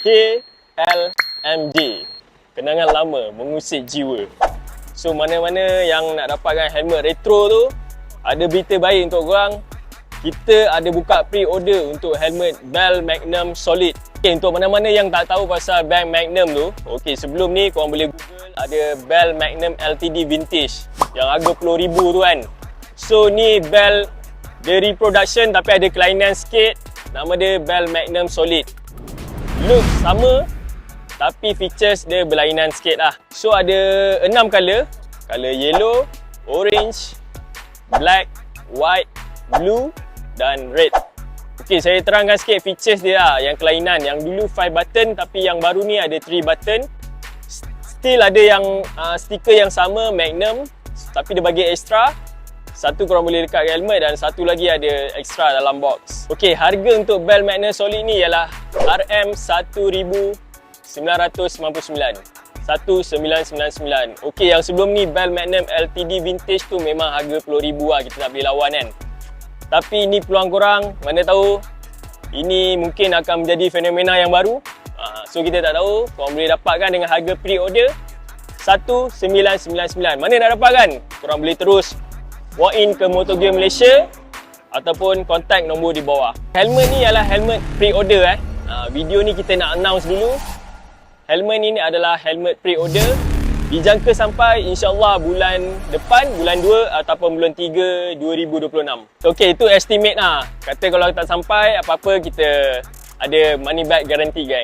KLMJ, kenangan lama mengusik jiwa. So mana-mana yang nak dapatkan helmet retro tu, ada berita baik untuk korang. Kita ada buka pre-order untuk helmet Bell Magnum Solid. Okay, untuk mana-mana yang tak tahu pasal Bell Magnum tu, okay, sebelum ni korang boleh google ada Bell Magnum LTD Vintage yang harga RM10,000 tu kan. So ni Bell, dia reproduction tapi ada kelainan sikit. Nama dia Bell Magnum Solid. Look sama tapi features dia berlainan sikit lah. So ada 6 color. Color yellow, orange, black, white, blue dan red. Okay, saya terangkan sikit features dia lah. Yang kelainan, yang dulu 5 button tapi yang baru ni ada 3 button. Still ada yang stiker yang sama Magnum tapi dia bagi extra. Satu korang boleh lekat helmet dan satu lagi ada extra dalam box. Okay, harga untuk Bell Magnum Solid ni ialah RM1,999. 1999. Okay, yang sebelum ni Bell Magnum LTD Vintage tu memang harga RM10,000 lah, kita tak boleh lawan kan. Tapi ini peluang korang, mana tahu ini mungkin akan menjadi fenomena yang baru. So kita tak tahu, korang boleh dapatkan dengan harga pre-order RM1,999. Mana nak dapatkan? Korang boleh terus walk in ke Motor Gear Malaysia ataupun kontak nombor di bawah. Helmet ni adalah helmet pre-order video ni kita nak announce dulu. Helmet ni adalah helmet pre-order. Dijangka sampai insyaAllah bulan depan, bulan 2 ataupun bulan 3 2026. Okay, itu estimate lah. Kata kalau tak sampai apa-apa kita ada money back guarantee gang.